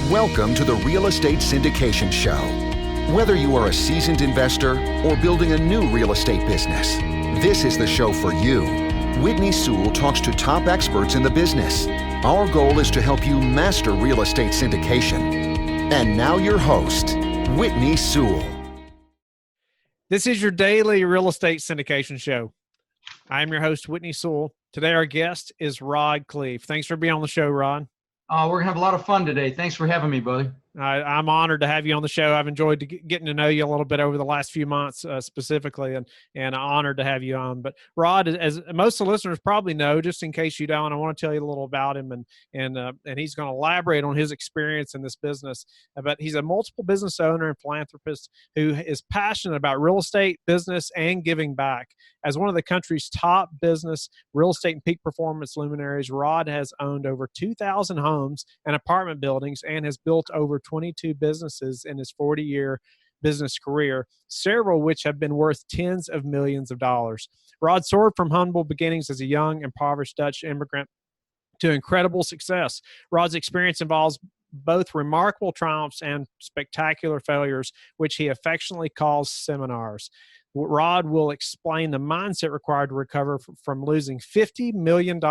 Welcome to the Real Estate Syndication Show. Whether you are a seasoned investor or building a new real estate business, this is the show for you. Whitney Sewell talks to top experts in the business. Our goal is to help you master real estate syndication. And now your host, Whitney Sewell. This is your daily real estate syndication show. I'm your host, Whitney Sewell. Today, our guest is Rod Khleif. Thanks for being on the show, Rod. We're going to have a lot of fun today. Thanks for having me, buddy. I'm honored to have you on the show. I've enjoyed getting to know you a little bit over the last few months specifically, and honored to have you on. But Rod, as most of the listeners probably know, just in case you don't, I want to tell you a little about him, and he's going to elaborate on his experience in this business. But he's a multiple business owner and philanthropist who is passionate about real estate, business, and giving back. As one of the country's top business, real estate, and peak performance luminaries, Rod has owned over 2,000 homes and apartment buildings and has built over 22 businesses in his 40-year business career, several which have been worth tens of millions of dollars. Rod soared from humble beginnings as a young, impoverished Dutch immigrant to incredible success. Rod's experience involves both remarkable triumphs and spectacular failures, which he affectionately calls seminars. Rod will explain the mindset required to recover from losing $50 million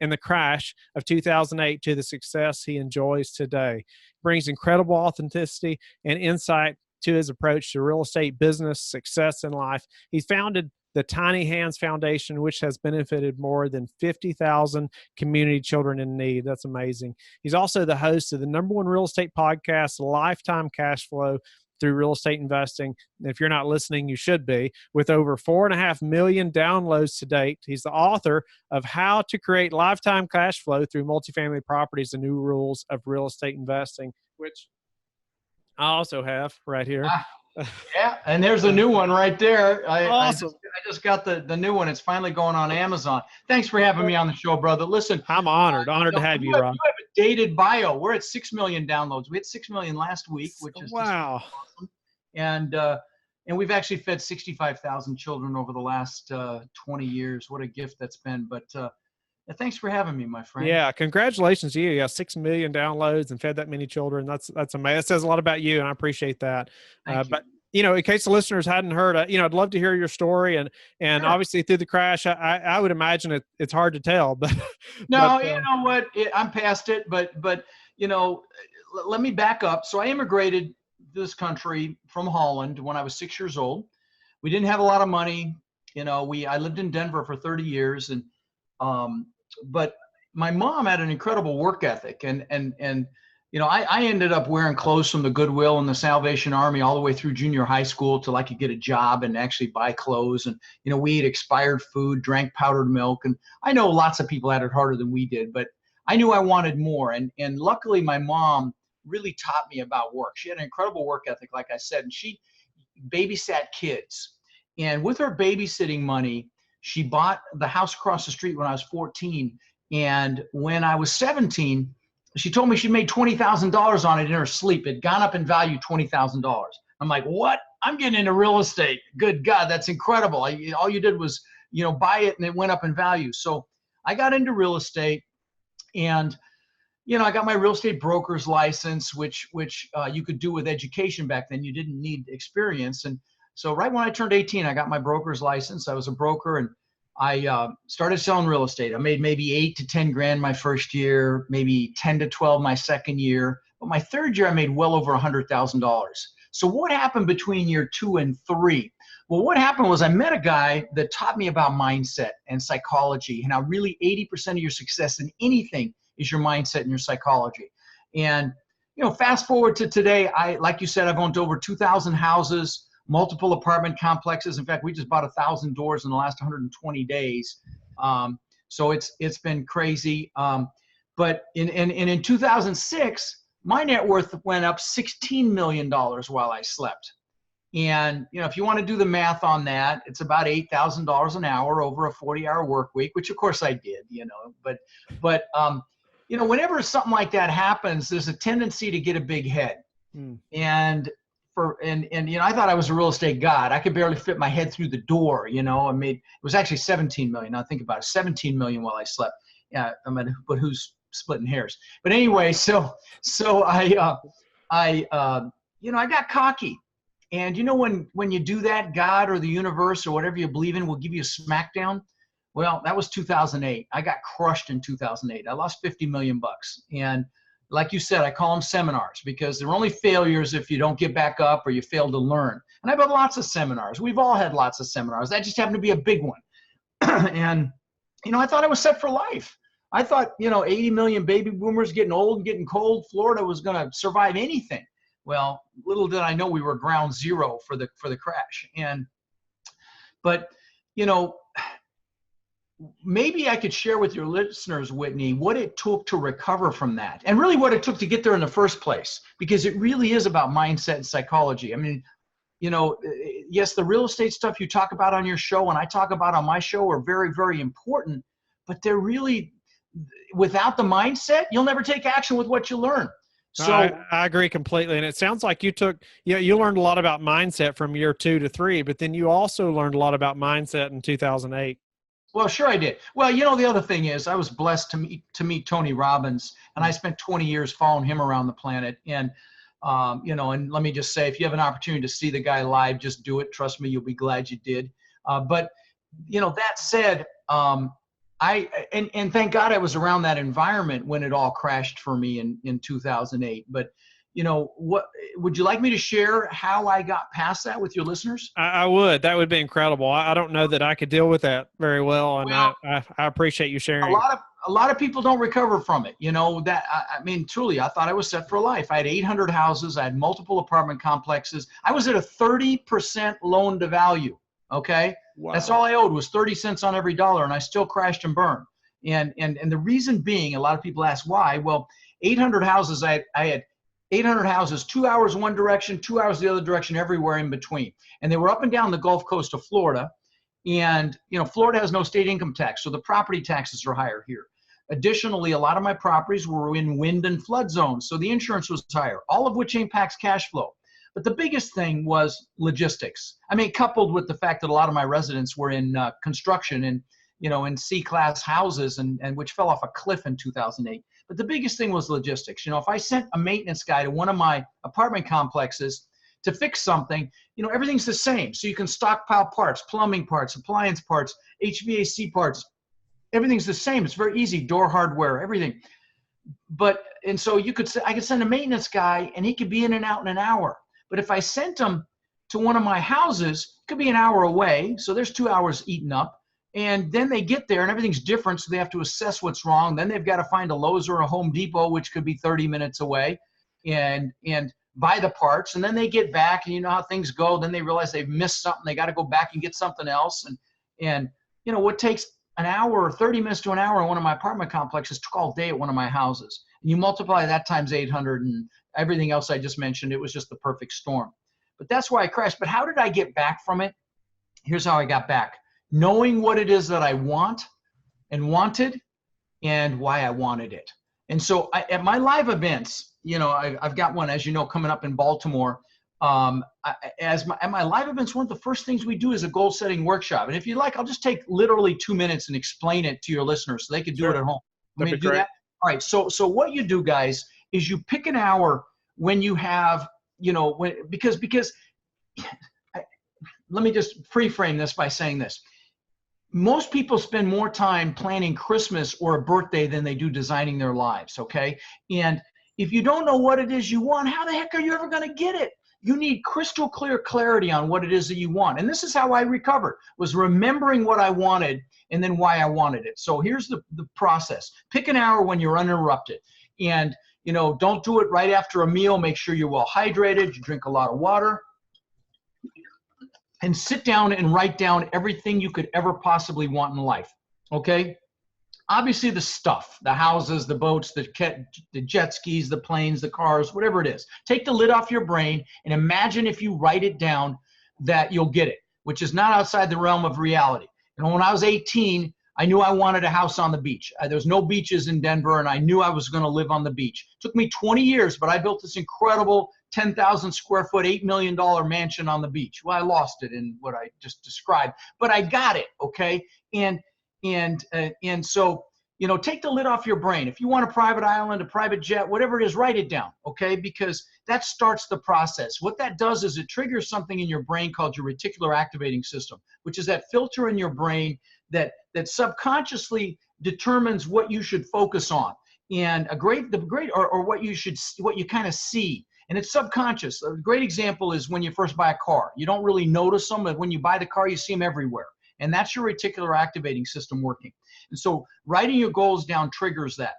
in the crash of 2008 to the success he enjoys today. He brings incredible authenticity and insight to his approach to real estate business, success, and life. He founded the Tiny Hands Foundation, which has benefited more than 50,000 community children in need. That's amazing. He's also the host of the #1 real estate podcast, Lifetime Cash Flow through Real Estate Investing. If you're not listening, you should be. With over 4.5 million downloads to date, he's the author of How to Create Lifetime Cash Flow Through Multifamily Properties, the New Rules of Real Estate Investing, which I also have right here. Yeah, and there's a new one right there. Awesome. I just got the new one. It's finally going on Amazon. Thanks for having me on the show, brother. Listen, I'm honored to have you, Rob. You have a dated bio. We're at 6 million downloads. We had 6 million last week, which is wow. Awesome. And we've actually fed 65,000 children over the last 20 years. What a gift that's been. But thanks for having me, my friend. Yeah, congratulations to you. Yeah, 6 million downloads and fed that many children. That's amazing. That says a lot about you, and I appreciate that. But in case the listeners hadn't heard, I'd love to hear your story. And Sure. Obviously through the crash, I would imagine it's hard to tell. But no, you know what? I'm past it. But let me back up. So I immigrated this country from Holland when I was 6 years old. We didn't have a lot of money. I lived in Denver for 30 years, and but my mom had an incredible work ethic, and I ended up wearing clothes from the Goodwill and the Salvation Army all the way through junior high school till I could get a job and actually buy clothes. And we ate expired food, drank powdered milk, and I know lots of people had it harder than we did, but I knew I wanted more. And luckily, my mom really taught me about work. She had an incredible work ethic, like I said, and she babysat kids. And with her babysitting money, she bought the house across the street when I was 14. And when I was 17, she told me she made $20,000 on it in her sleep. It had gone up in value $20,000. I'm like, what? I'm getting into real estate. Good God, that's incredible. All you did was, buy it and it went up in value. So I got into real estate, and I got my real estate broker's license, which you could do with education back then. You didn't need experience. And so right when I turned 18, I got my broker's license. I was a broker, and I started selling real estate. I made maybe 8 to 10 grand my first year, maybe 10 to 12 my second year. But my third year, I made well over $100,000. So what happened between year 2 and 3? Well, what happened was I met a guy that taught me about mindset and psychology, and how really 80% of your success in anything is your mindset and your psychology. And, fast forward to today, like you said, I've owned over 2,000 houses, multiple apartment complexes. In fact, we just bought 1,000 doors in the last 120 days. So it's been crazy. But in 2006, my net worth went up $16 million while I slept. And, if you want to do the math on that, it's about $8,000 an hour over a 40-hour work week, which of course I did, but whenever something like that happens, there's a tendency to get a big head. And I thought I was a real estate god. I could barely fit my head through the door. It was actually 17 million. Now think about it, 17 million while I slept. Yeah, but who's splitting hairs. But anyway, so I got cocky. And when you do that, God or the universe or whatever you believe in will give you a smackdown. Well, that was 2008. I got crushed in 2008. I lost 50 million bucks. And like you said, I call them seminars because they're only failures if you don't get back up or you fail to learn. And I've had lots of seminars. We've all had lots of seminars. That just happened to be a big one. And, I thought I was set for life. I thought, 80 million baby boomers getting old and getting cold, Florida was going to survive anything. Well, little did I know we were ground zero for the crash. But maybe I could share with your listeners, Whitney, what it took to recover from that, and really what it took to get there in the first place, because it really is about mindset and psychology. I mean, yes, the real estate stuff you talk about on your show and I talk about on my show are very, very important, but they're really, without the mindset, you'll never take action with what you learn. So I agree completely. And it sounds like you learned a lot about mindset from year 2 to 3, but then you also learned a lot about mindset in 2008. Well, sure I did. Well, the other thing is I was blessed to meet Tony Robbins, and I spent 20 years following him around the planet. And, and let me just say, if you have an opportunity to see the guy live, just do it. Trust me, you'll be glad you did. But, that said, and thank God I was around that environment when it all crashed for me in 2008. But, what would you like me to share how I got past that with your listeners? I would. That would be incredible. I don't know that I could deal with that very well, and I appreciate you sharing. A lot of people don't recover from it. Truly, I thought I was set for life. I had 800 houses. I had multiple apartment complexes. I was at a 30% loan to value. Okay. Wow. That's all I owed was 30 cents on every dollar, and I still crashed and burned. And the reason being, a lot of people ask why. Well, 800 houses, I had 800 houses, 2 hours one direction, 2 hours the other direction, everywhere in between. And they were up and down the Gulf Coast of Florida. And, Florida has no state income tax, so the property taxes are higher here. Additionally, a lot of my properties were in wind and flood zones, so the insurance was higher, all of which impacts cash flow. But the biggest thing was logistics. Coupled with the fact that a lot of my residents were in construction and, in C-class houses and which fell off a cliff in 2008. But the biggest thing was logistics. If I sent a maintenance guy to one of my apartment complexes to fix something, everything's the same. So you can stockpile parts, plumbing parts, appliance parts, HVAC parts. Everything's the same. It's very easy. Door hardware, everything. And so I could send a maintenance guy and he could be in and out in an hour. But if I sent him to one of my houses, it could be an hour away. So there's 2 hours eaten up. And then they get there and everything's different. So they have to assess what's wrong. Then they've got to find a Lowe's or a Home Depot, which could be 30 minutes away, and buy the parts. And then they get back, and you know how things go. Then they realize they've missed something. They got to go back and get something else. And what takes an hour or 30 minutes to an hour in one of my apartment complexes took all day at one of my houses. And you multiply that times 800 and everything else I just mentioned, it was just the perfect storm. But that's why I crashed. But how did I get back from it? Here's how I got back. Knowing what it is that I want and wanted and why I wanted it. And so at my live events, I've got one, as you know, coming up in Baltimore. At my live events, one of the first things we do is a goal setting workshop. And if you like, I'll just take literally 2 minutes and explain it to your listeners so they can do it at home. Let me do that. All right. So what you do, guys, is you pick an hour when you have, because let me just pre-frame this by saying this. Most people spend more time planning Christmas or a birthday than they do designing their lives, okay? And if you don't know what it is you want, how the heck are you ever going to get it? You need crystal clear clarity on what it is that you want. And this is how I recovered, was remembering what I wanted and then why I wanted it. So here's the process. Pick an hour when you're uninterrupted. And, don't do it right after a meal. Make sure you're well hydrated. You drink a lot of water. And sit down and write down everything you could ever possibly want in life, okay? Obviously the stuff, the houses, the boats, the jet skis, the planes, the cars, whatever it is. Take the lid off your brain and imagine if you write it down that you'll get it, which is not outside the realm of reality. When I was 18, I knew I wanted a house on the beach. There was no beaches in Denver, and I knew I was going to live on the beach. It took me 20 years, but I built this incredible 10,000 square foot, $8 million mansion on the beach. Well, I lost it in what I just described, but I got it. Okay. And so take the lid off your brain. If you want a private island, a private jet, whatever it is, write it down, okay? Because that starts the process. What that does is it triggers something in your brain called your reticular activating system, which is that filter in your brain that subconsciously determines what you should focus on. And what you kind of see. And it's subconscious. A great example is when you first buy a car. You don't really notice them, but when you buy the car, you see them everywhere. And that's your reticular activating system working. And so writing your goals down triggers that.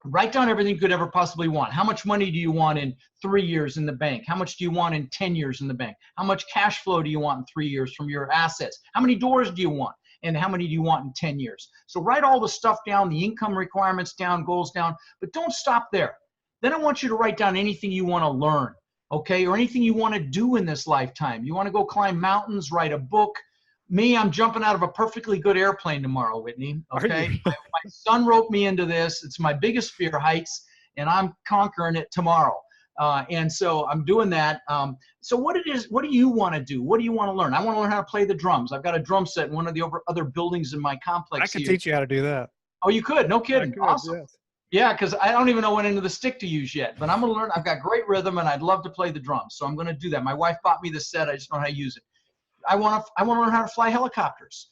Write down everything you could ever possibly want. How much money do you want in 3 years in the bank? How much do you want in 10 years in the bank? How much cash flow do you want in 3 years from your assets? How many doors do you want? And how many do you want in 10 years? So write all the stuff down, the income requirements down, goals down, but don't stop there. Then I want you to write down anything you want to learn, okay? Or anything you want to do in this lifetime. You want to go climb mountains, write a book. Me, I'm jumping out of a perfectly good airplane tomorrow, Whitney, okay? my son roped me into this. It's my biggest fear, heights, and I'm conquering it tomorrow. And so I'm doing that. So what do you want to do? What do you want to learn? I want to learn how to play the drums. I've got a drum set in one of the other buildings in my complex. I can teach you how to do that. Oh, you could? No kidding. Could, awesome. yes. Yeah, because I don't even know what end of the stick to use yet, but I'm going to learn. I've got great rhythm, and I'd love to play the drums. So I'm going to do that. My wife bought me the set. I just don't know how to use it. I want to learn how to fly helicopters.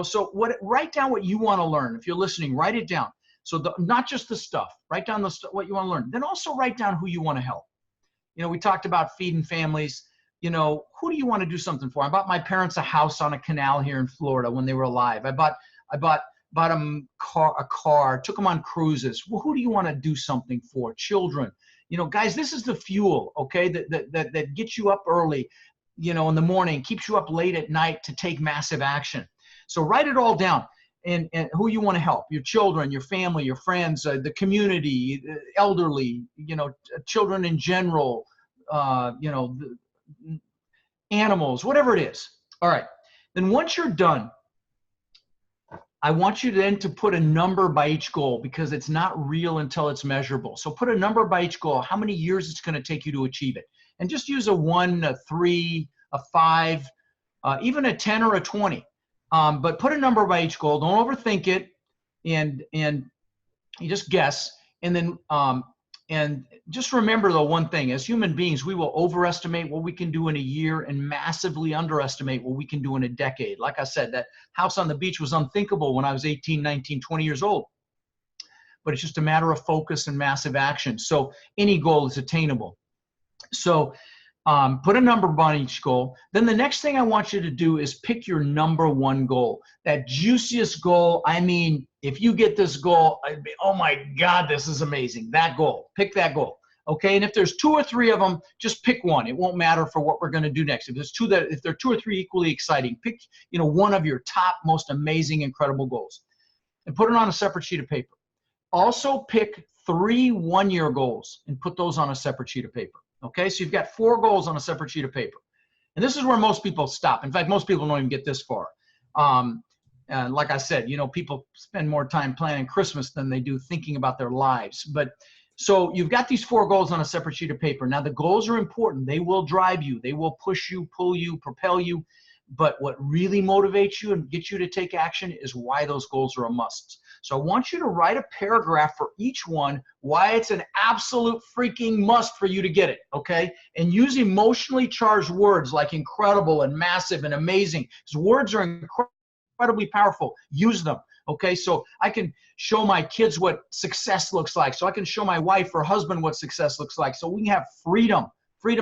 So write down what you want to learn. If you're listening, write it down. So not just the stuff. Write down what you want to learn. Then also write down who you want to help. We talked about feeding families. Who do you want to do something for? I bought my parents a house on a canal here in Florida when they were alive. I bought them a car, took them on cruises. Well, who do you want to do something for? Children. Guys, this is the fuel, okay, that gets you up early, in the morning, keeps you up late at night to take massive action. So write it all down. And who you want to help, your children, your family, your friends, the community, elderly, children in general, animals, whatever it is. All right. Then once you're done, I want you then to put a number by each goal because it's not real until it's measurable. So put a number by each goal, how many years it's going to take you to achieve it. And just use a 1, a 3, a 5, even a 10 or a 20. But put a number by each goal. Don't overthink it, and you just guess. And then and just remember though one thing: as human beings, we will overestimate what we can do in a year and massively underestimate what we can do in a decade. Like I said, that house on the beach was unthinkable when I was 18, 19, 20 years old. But it's just a matter of focus and massive action. So any goal is attainable. So put a number on each goal. Then the next thing I want you to do is pick your number one goal, that juiciest goal. I mean, if you get this goal, I'd be, oh my God, this is amazing. That goal, pick that goal. Okay. And if there's 2 or 3 of them, just pick one. It won't matter for what we're going to do next. If there are 2 or 3 equally exciting, pick, one of your top, most amazing, incredible goals and put it on a separate sheet of paper. Also pick 3 one-year goals and put those on a separate sheet of paper. Okay, so you've got 4 goals on a separate sheet of paper. And this is where most people stop. In fact, most people don't even get this far. And like I said, people spend more time planning Christmas than they do thinking about their lives. But so you've got these 4 goals on a separate sheet of paper. Now, the goals are important. They will drive you. They will push you, pull you, propel you. But what really motivates you and gets you to take action is why those goals are a must. So I want you to write a paragraph for each one, why it's an absolute freaking must for you to get it, okay? And use emotionally charged words like incredible and massive and amazing. Because words are incredibly powerful. Use them, okay? So I can show my kids what success looks like. So I can show my wife or husband what success looks like. So we can have freedom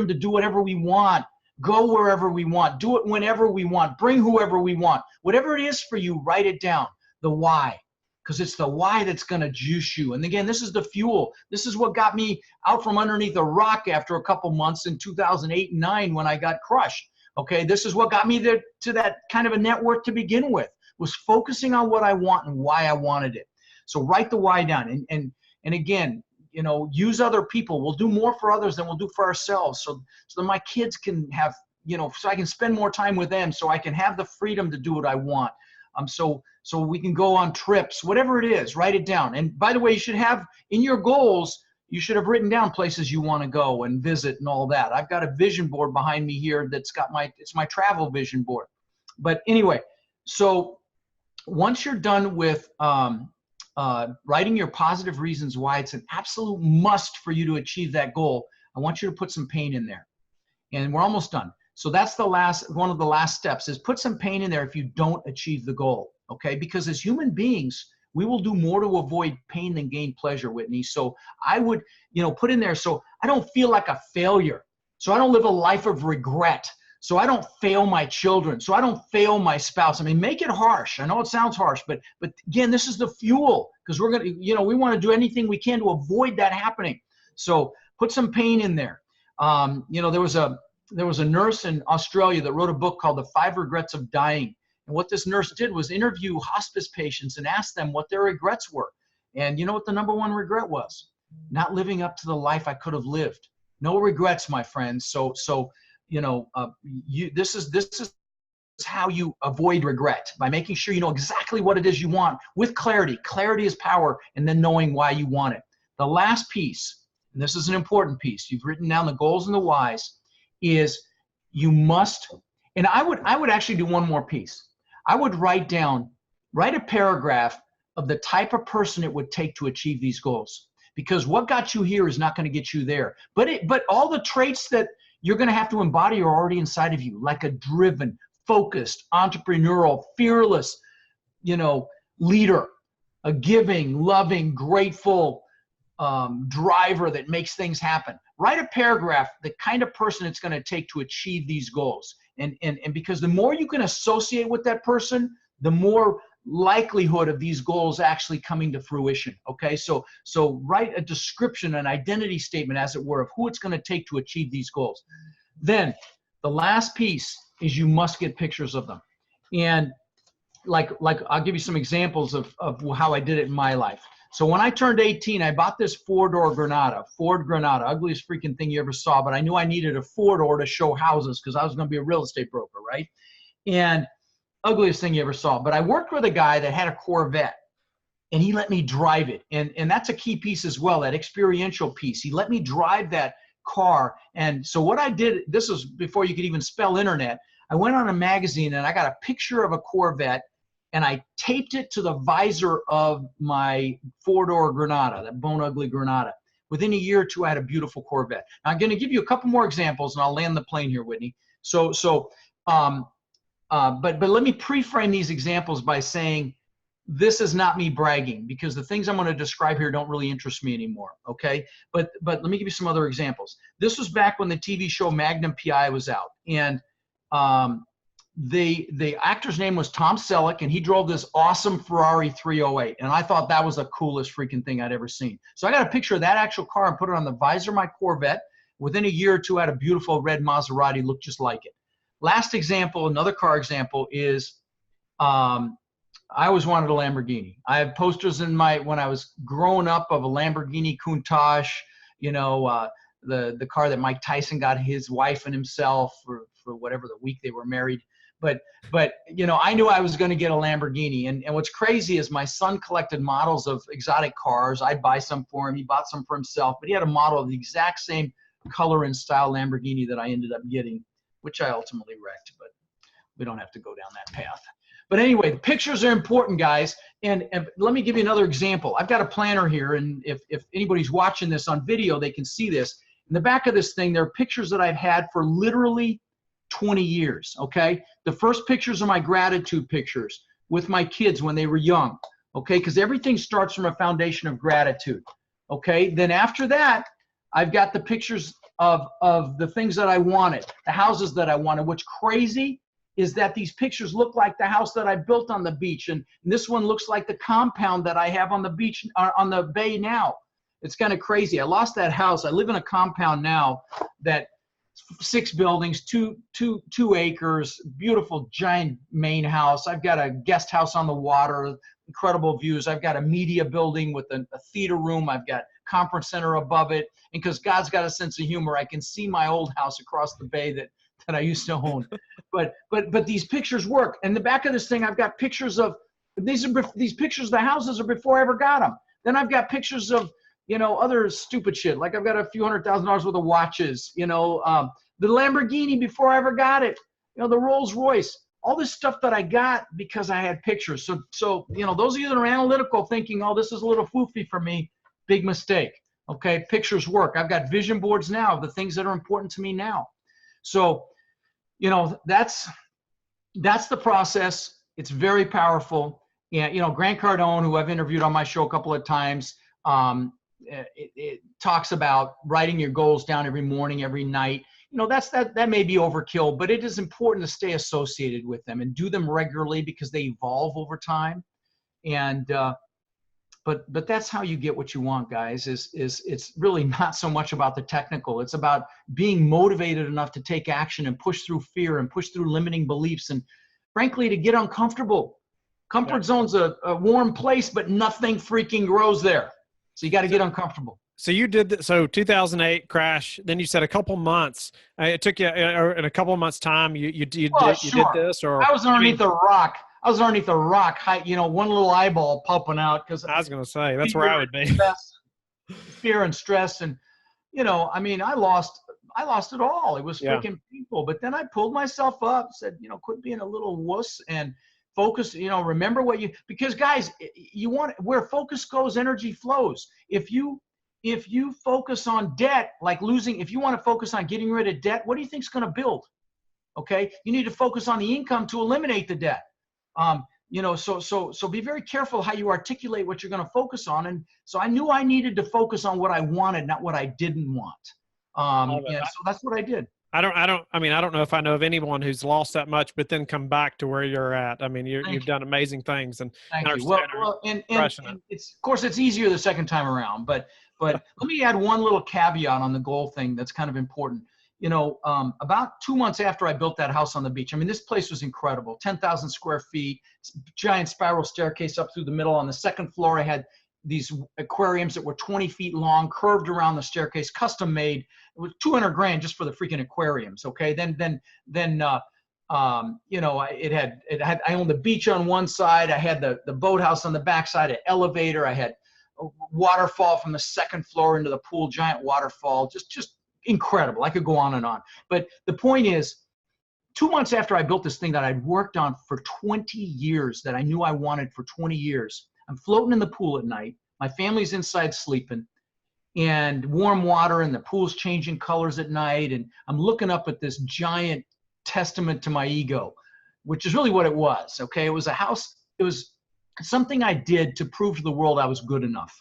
to do whatever we want. Go wherever we want. Do it whenever we want. Bring whoever we want. Whatever it is for you, write it down. The why. Because it's the why that's going to juice you. And again, this is the fuel. This is what got me out from underneath a rock after a couple months in 2008 and 9 when I got crushed. Okay, this is what got me there to that kind of a net worth to begin with, was focusing on what I want and why I wanted it. So write the why down. And again, use other people. We'll do more for others than we'll do for ourselves. So that my kids can have, so I can spend more time with them, so I can have the freedom to do what I want. So we can go on trips, whatever it is, write it down. And by the way, you should have in your goals, you should have written down places you want to go and visit and all that. I've got a vision board behind me here that's got it's my travel vision board. But anyway, so once you're done with writing your positive reasons why it's an absolute must for you to achieve that goal, I want you to put some pain in there. And we're almost done. So that's one of the last steps, is put some pain in there if you don't achieve the goal, okay? Because as human beings, we will do more to avoid pain than gain pleasure, Whitney. So I would, put in there, so I don't feel like a failure. So I don't live a life of regret. So I don't fail my children. So I don't fail my spouse. I mean, make it harsh. I know it sounds harsh, but again, this is the fuel, because we're going to, we want to do anything we can to avoid that happening. So put some pain in there. There was a nurse in Australia that wrote a book called The 5 Regrets of Dying. And what this nurse did was interview hospice patients and ask them what their regrets were. And you know what the number one regret was? Not living up to the life I could have lived. No regrets, my friends. So this is how you avoid regret, by making sure you know exactly what it is you want with clarity. Clarity is power, and then knowing why you want it. The last piece, and this is an important piece, you've written down the goals and the whys, is you must, and I would actually do one more piece. I would write a paragraph of the type of person it would take to achieve these goals. Because what got you here is not going to get you there. But all the traits that you're going to have to embody are already inside of you, like a driven, focused, entrepreneurial, fearless, leader, a giving, loving, grateful driver that makes things happen. Write a paragraph, the kind of person it's going to take to achieve these goals. And because the more you can associate with that person, the more likelihood of these goals actually coming to fruition. Okay, so write a description, an identity statement, as it were, of who it's going to take to achieve these goals. Then the last piece is you must get pictures of them. And like I'll give you some examples of how I did it in my life. So when I turned 18, I bought this Ford Granada, ugliest freaking thing you ever saw, but I knew I needed a four-door to show houses because I was going to be a real estate broker, right? And ugliest thing you ever saw. But I worked with a guy that had a Corvette, and he let me drive it. And that's a key piece as well, that experiential piece. He let me drive that car. And so what I did, this was before you could even spell internet, I went on a magazine and I got a picture of a Corvette, and I taped it to the visor of my four-door Granada, that bone ugly Granada. Within a year or two, I had a beautiful Corvette. Now, I'm going to give you a couple more examples, and I'll land the plane here, Whitney. But let me pre-frame these examples by saying this is not me bragging, because the things I'm going to describe here don't really interest me anymore, okay? But let me give you some other examples. This was back when the TV show Magnum PI was out, and the actor's name was Tom Selleck, and he drove this awesome Ferrari 308, and I thought that was the coolest freaking thing I'd ever seen. So I got a picture of that actual car and put it on the visor of my Corvette. Within a year or two, I had a beautiful red Maserati, looked just like it. Last example, another car example, is I always wanted a Lamborghini. I have posters when I was growing up of a Lamborghini Countach, the car that Mike Tyson got his wife and himself for whatever the week they were married. But I knew I was going to get a Lamborghini. And what's crazy is my son collected models of exotic cars. I'd buy some for him. He bought some for himself. But he had a model of the exact same color and style Lamborghini that I ended up getting, which I ultimately wrecked. But we don't have to go down that path. But anyway, the pictures are important, guys. And let me give you another example. I've got a planner here. And if anybody's watching this on video, they can see this. In the back of this thing, there are pictures that I've had for literally 20 years, okay? The first pictures are my gratitude pictures with my kids when they were young, okay? Because everything starts from a foundation of gratitude, okay? Then after that, I've got the pictures of the things that I wanted, the houses that I wanted. What's crazy is that these pictures look like the house that I built on the beach, and this one looks like the compound that I have on the beach, on the bay now. It's kind of crazy. I lost that house. I live in a compound now that 6 buildings, two acres, beautiful giant main house. I've got a guest house on the water, incredible views. I've got a media building with a theater room. I've got conference center above it. And because God's got a sense of humor, I can see my old house across the bay that I used to own. But these pictures work. And the back of this thing, I've got pictures of these pictures of the houses are before I ever got them. Then I've got pictures of other stupid shit. Like I've got a few $100,000 worth of watches, the Lamborghini before I ever got it, the Rolls Royce. all this stuff that I got because I had pictures. So those of you that are analytical thinking, oh, this is a little foofy for me, big mistake. Okay, pictures work. I've got vision boards now of the things that are important to me now. So, that's the process. It's very powerful. And, Grant Cardone, who I've interviewed on my show a couple of times, it talks about writing your goals down every morning, every night. That may be overkill, but it is important to stay associated with them and do them regularly because they evolve over time. And, but that's how you get what you want, guys, is it's really not so much about the technical. It's about being motivated enough to take action and push through fear and push through limiting beliefs. And frankly, to get uncomfortable. Comfort zone's a warm place, but nothing freaking grows there. So you got to get uncomfortable. So you did so 2008 crash. Then you said a couple months. It took you in a couple of months' time. You did this, or I was underneath the rock. I was underneath the rock, one little eyeball popping out because I was going to say that's where I would be. Fear and stress, and I lost it all. It was freaking painful. But then I pulled myself up, said, quit being a little wuss and focus. Remember because guys, where focus goes, energy flows. If you focus on debt, like losing, if you want to focus on getting rid of debt, what do you think is going to build? Okay. You need to focus on the income to eliminate the debt. So be very careful how you articulate what you're going to focus on. And so I knew I needed to focus on what I wanted, not what I didn't want. So that's what I did. I don't know if I know of anyone who's lost that much, but then come back to where you're at. I mean, you've done amazing things, and thank you. Well, and it's, of course, it's easier the second time around, but let me add one little caveat on the goal thing that's kind of important. About 2 months after I built that house on the beach, this place was incredible, 10,000 square feet, giant spiral staircase up through the middle. On the second floor, I had these aquariums that were 20 feet long, curved around the staircase, custom made. It was $200,000 just for the freaking aquariums. Okay. I owned the beach on one side. I had the boathouse on the backside, an elevator. I had a waterfall from the second floor into the pool, giant waterfall, just incredible. I could go on and on. But the point is, 2 months after I built this thing that I'd worked on for 20 years, that I knew I wanted for 20 years, I'm floating in the pool at night. My family's inside sleeping, and warm water, and the pool's changing colors at night. And I'm looking up at this giant testament to my ego, which is really what it was. Okay. It was a house. It was something I did to prove to the world I was good enough.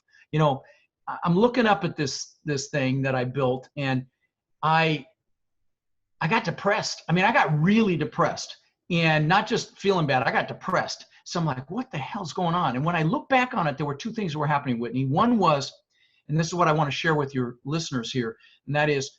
I'm looking up at this thing that I built, and I got depressed. I got really depressed, and not just feeling bad. I got depressed. So I'm like, what the hell's going on? And when I look back on it, there were two things that were happening, Whitney. One was, and this is what I want to share with your listeners here, and that is,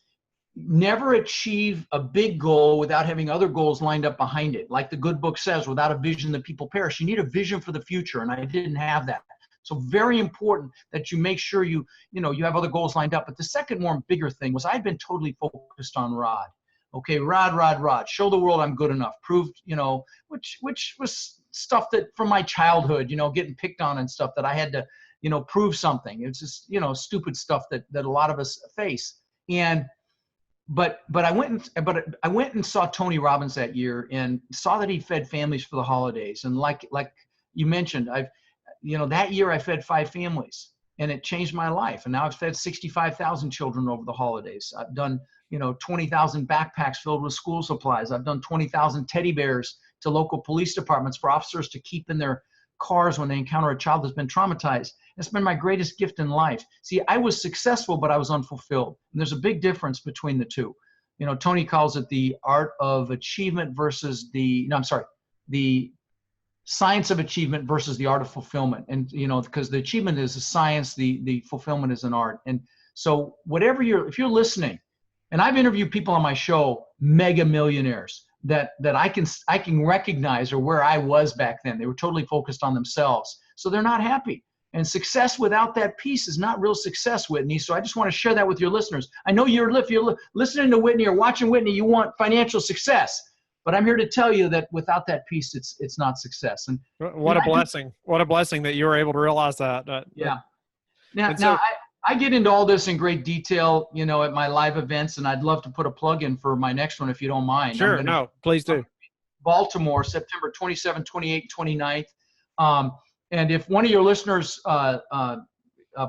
never achieve a big goal without having other goals lined up behind it. Like the good book says, without a vision, the people perish. You need a vision for the future, and I didn't have that. So very important that you make sure you have other goals lined up. But the second more bigger thing was I'd been totally focused on Rod. Okay, Rod, show the world I'm good enough. Proved, which was stuff that from my childhood, getting picked on and stuff that I had to, prove something. It's just, stupid stuff that a lot of us face. And but I went and saw Tony Robbins that year and saw that he fed families for the holidays. And like you mentioned, that year I fed 5 families, and it changed my life. And now I've fed 65,000 children over the holidays. I've done, 20,000 backpacks filled with school supplies. I've done 20,000 teddy bears to local police departments for officers to keep in their cars when they encounter a child that's been traumatized. It's been my greatest gift in life. See, I was successful, but I was unfulfilled. And there's a big difference between the two. Tony calls it the art of achievement versus the science of achievement versus the art of fulfillment. And, because the achievement is a science, the fulfillment is an art. And so if you're listening, and I've interviewed people on my show, mega millionaires that I can recognize, or where I was back then. They were totally focused on themselves. So they're not happy. And success without that piece is not real success, Whitney. So I just want to share that with your listeners. I know if you're listening to Whitney or watching Whitney, you want financial success. But I'm here to tell you that without that piece, it's not success. And what a blessing! What a blessing that you were able to realize that. Yeah. Now I get into all this in great detail, at my live events, and I'd love to put a plug in for my next one if you don't mind. Sure. No, please do. Baltimore, September 27, 28, 29th. And if one of your listeners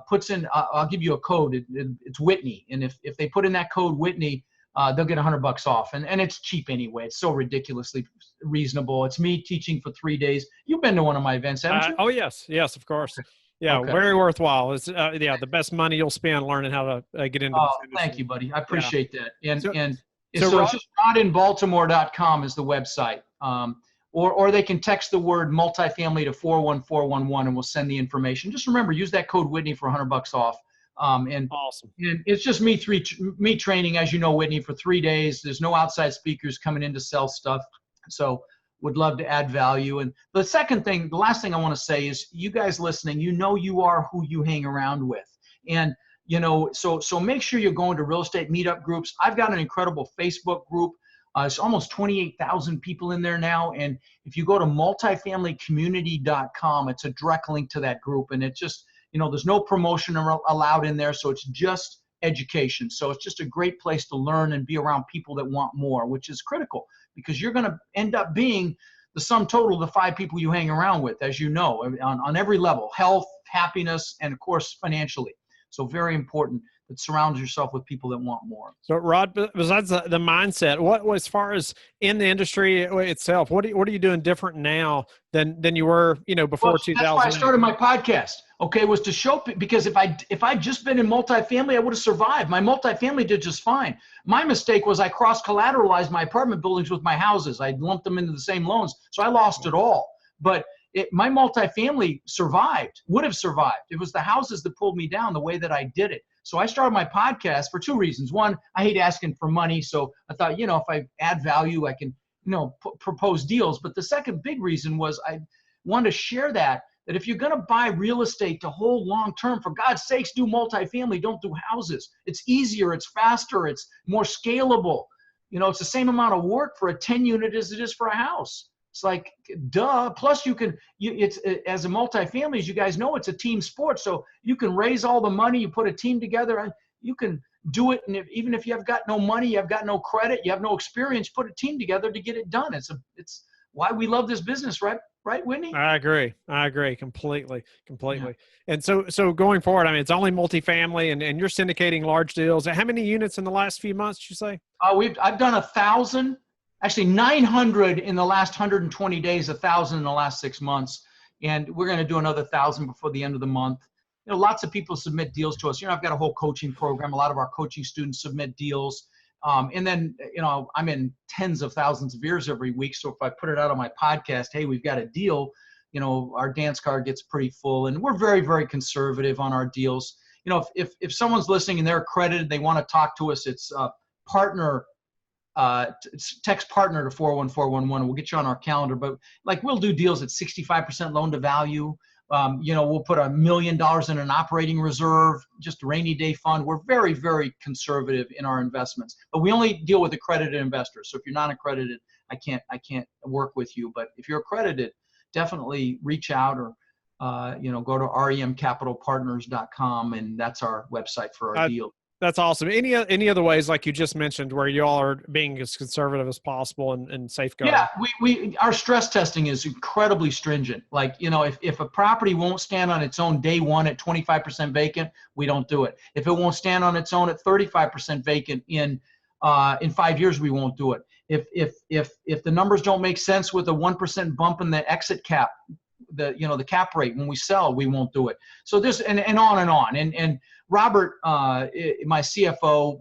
puts in, I'll give you a code. It's Whitney. And if they put in that code Whitney, they'll get $100 off. And it's cheap anyway. It's so ridiculously reasonable. It's me teaching for 3 days. You've been to one of my events, haven't you? Oh, yes. Yes, of course. Yeah, Okay. very worthwhile. It's the best money you'll spend learning how to get into this industry. Thank you, buddy. I appreciate that. And So so Rod, it's just rodinbaltimore.com is the website. Or they can text the word multifamily to 41411 and we'll send the information. Just remember, use that code Whitney for $100 off. awesome. And it's just me training, as you know, Whitney, for 3 days. There's no outside speakers coming in to sell stuff. So would love to add value. And the last thing I want to say is, you guys listening, you are who you hang around with. And, so make sure you're going to real estate meetup groups. I've got an incredible Facebook group. It's almost 28,000 people in there now. And if you go to multifamilycommunity.com, it's a direct link to that group. And it just, there's no promotion allowed in there. So it's just education. So it's just a great place to learn and be around people that want more, which is critical, because you're going to end up being the sum total of the 5 people you hang around with, as you know, on every level: health, happiness, and of course, financially. So very important that surround yourself with people that want more. So Rod, besides the mindset, what as far as in the industry itself, what are you doing different now than you were, before 2000? That's why I started my podcast. Okay, was to show, because if I'd just been in multifamily, I would have survived. My multifamily did just fine. My mistake was I cross-collateralized my apartment buildings with my houses. I lumped them into the same loans, so I lost it all. But my multifamily would have survived. It was the houses that pulled me down the way that I did it. So I started my podcast for 2 reasons. One, I hate asking for money, so I thought, if I add value, I can, propose deals. But the second big reason was I wanted to share that if you're going to buy real estate to hold long term, for God's sakes, do multifamily, don't do houses. It's easier, it's faster, it's more scalable. It's the same amount of work for a 10 unit as it is for a house. It's like, duh. Plus as a multifamily, as you guys know, it's a team sport. So you can raise all the money, you put a team together, and you can do it. And even if you have got no money, you have got no credit, you have no experience, put a team together to get it done. It's why we love this business, right? Right, Whitney? I agree completely. Yeah. And so going forward, it's only multifamily, and you're syndicating large deals. How many units in the last few months, did you say? I've done 1,000. Actually, 900 in the last 120 days, 1,000 in the last 6 months. And we're going to do another 1,000 before the end of the month. Lots of people submit deals to us. I've got a whole coaching program. A lot of our coaching students submit deals. And then, I'm in tens of thousands of ears every week. So if I put it out on my podcast, hey, we've got a deal, our dance card gets pretty full. And we're very, very conservative on our deals. If someone's listening and they're accredited, they want to talk to us, it's text partner to 41411. We'll get you on our calendar. But we'll do deals at 65% loan to value. We'll put $1 million in an operating reserve, just a rainy day fund. We're very, very conservative in our investments, but we only deal with accredited investors. So if you're not accredited, I can't work with you. But if you're accredited, definitely reach out or go to remcapitalpartners.com, and that's our website for our deal. That's awesome. Any other ways, like you just mentioned, where you all are being as conservative as possible and safeguarding? Yeah, our stress testing is incredibly stringent. If a property won't stand on its own day one at 25% vacant, we don't do it. If it won't stand on its own at 35% vacant in 5 years, we won't do it. If the numbers don't make sense with a 1% bump in the exit cap, the cap rate when we sell, we won't do it. So this and on and on. And Robert, my CFO,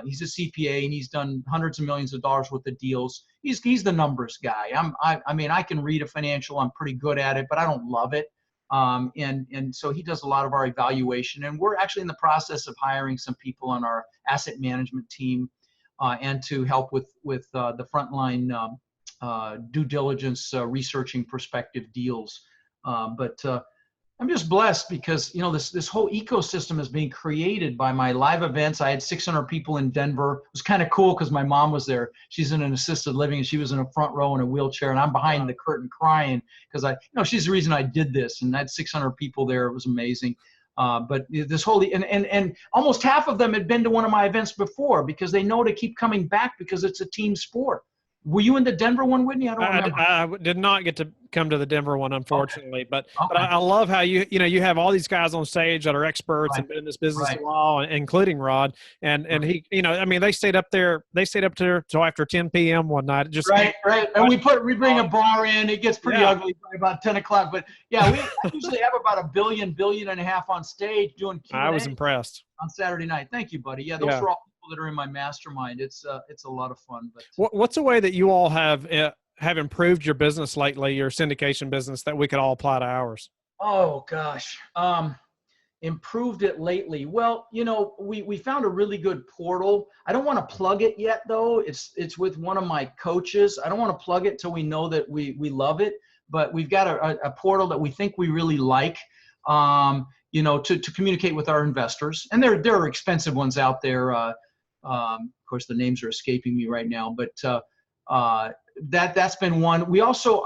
he's a CPA and he's done hundreds of millions of dollars worth of deals. He's the numbers guy. I can read a financial. I'm pretty good at it, but I don't love it. And so he does a lot of our evaluation, and we're actually in the process of hiring some people on our asset management team, and to help with the frontline due diligence, researching prospective deals. But I'm just blessed because, this whole ecosystem is being created by my live events. I had 600 people in Denver. It was kind of cool because my mom was there. She's in an assisted living and she was in a front row in a wheelchair, and I'm behind the curtain crying because she's the reason I did this. And I had 600 people there. It was amazing. But this whole, and almost half of them had been to one of my events before because they know to keep coming back because it's a team sport. Were you in the Denver one, Whitney? I don't remember. I did not get to come to the Denver one, unfortunately, but Okay. I love how you have all these guys on stage that are experts and been in this business a while, including Rod. And he, they stayed up there till after 10 p.m. one night. Just right. And we bring a bar in. It gets pretty ugly by about 10 o'clock. But I usually have about $1 billion and a half on stage doing Q&A. I was impressed on Saturday night. Thank you, buddy. Yeah, those are all people that are in my mastermind. It's a lot of fun. But what's a way that you all have improved your business lately, your syndication business, that we could all apply to ours? Oh gosh, improved it lately. Well, we found a really good portal. I don't want to plug it yet, though. It's with one of my coaches. I don't want to plug it till we know that we love it. But we've got a portal that we think we really like. To communicate with our investors, and there are expensive ones out there. Of course, the names are escaping me right now, but that's been one. We also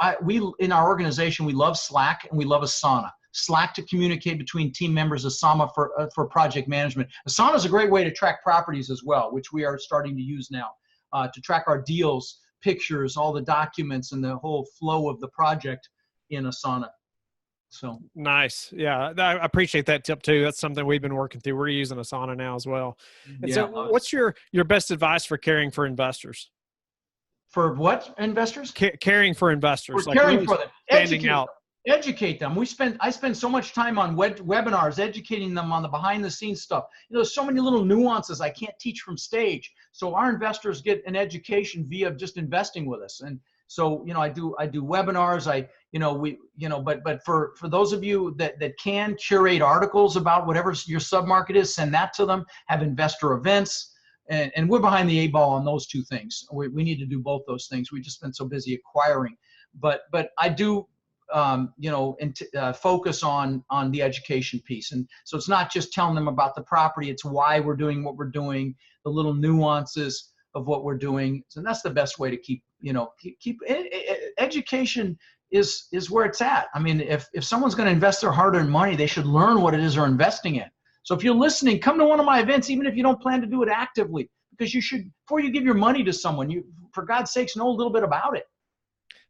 in our organization, we love Slack and we love Asana. Slack to communicate between team members, Asana for project management. Asana is a great way to track properties as well, which we are starting to use now to track our deals, pictures, all the documents, and the whole flow of the project in Asana. So nice. Yeah. I appreciate that tip too. That's something we've been working through. We're using Asana now as well. And so what's your best advice for caring for investors? For what investors? Caring for investors. We're caring for them. Educate them. I spend so much time on webinars, educating them on the behind the scenes stuff. There's so many little nuances I can't teach from stage. So our investors get an education via just investing with us. And so, I do webinars. But for those of you that can curate articles about whatever your submarket is, send that to them, have investor events. And we're behind the 8 ball on those two things. We need to do both those things. We just been so busy acquiring, but I do, focus on the education piece. And so it's not just telling them about the property. It's why we're doing what we're doing, the little nuances of what we're doing. So that's the best way to keep education is where it's at. I mean, if someone's going to invest their hard-earned money, they should learn what it is they're investing in. So if you're listening, come to one of my events, even if you don't plan to do it actively, because you should, before you give your money to someone, you, for God's sakes, know a little bit about it.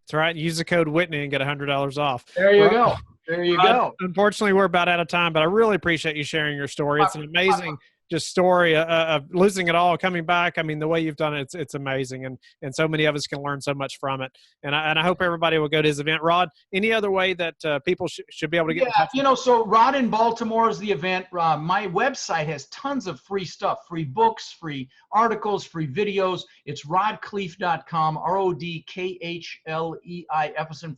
That's right. Use the code Whitney and get $100 off. There you go. There you go. Unfortunately, we're about out of time, but I really appreciate you sharing your story. It's an amazing story of losing it all, coming back. I mean, the way you've done it, it's amazing. And so many of us can learn so much from it. And I hope everybody will go to his event. Rod, any other way that people should be able to get in touch? So Rod in Baltimore is the event. My website has tons of free stuff, free books, free articles, free videos. It's rodkhleif.com, RODKHLEI,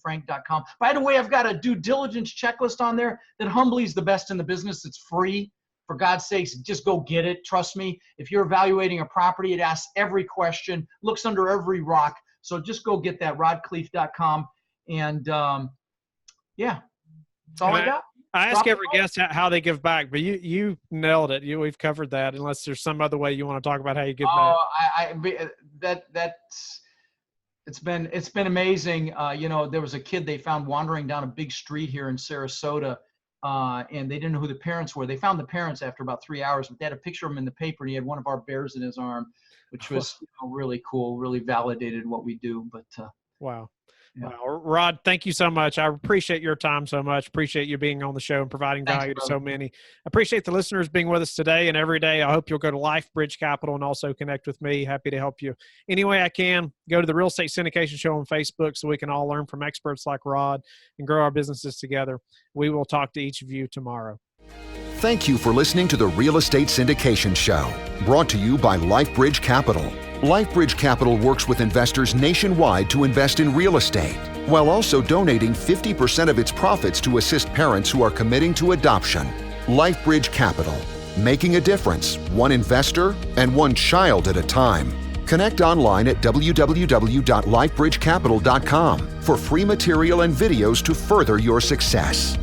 Frank.com. By the way, I've got a due diligence checklist on there that humbly is the best in the business. It's free. For God's sakes, just go get it. Trust me. If you're evaluating a property, it asks every question, looks under every rock. So just go get that, rodkhleif.com. And that's all I got. I ask every guest how they give back, but you nailed it. We've covered that. Unless there's some other way you want to talk about how you give back. It's been amazing. There was a kid they found wandering down a big street here in Sarasota. And they didn't know who the parents were. They found the parents after about 3 hours, but they had a picture of him in the paper, and he had one of our bears in his arm, which was really cool, really validated what we do. But wow. Yeah. Wow. Rod, thank you so much. I appreciate your time so much. Appreciate you being on the show and providing value to so many. I appreciate the listeners being with us today and every day. I hope you'll go to LifeBridge Capital and also connect with me. Happy to help you any way I can. Go to the Real Estate Syndication Show on Facebook so we can all learn from experts like Rod and grow our businesses together. We will talk to each of you tomorrow. Thank you for listening to the Real Estate Syndication Show, brought to you by LifeBridge Capital. LifeBridge Capital works with investors nationwide to invest in real estate, while also donating 50% of its profits to assist parents who are committing to adoption. LifeBridge Capital, making a difference, one investor and one child at a time. Connect online at www.lifebridgecapital.com for free material and videos to further your success.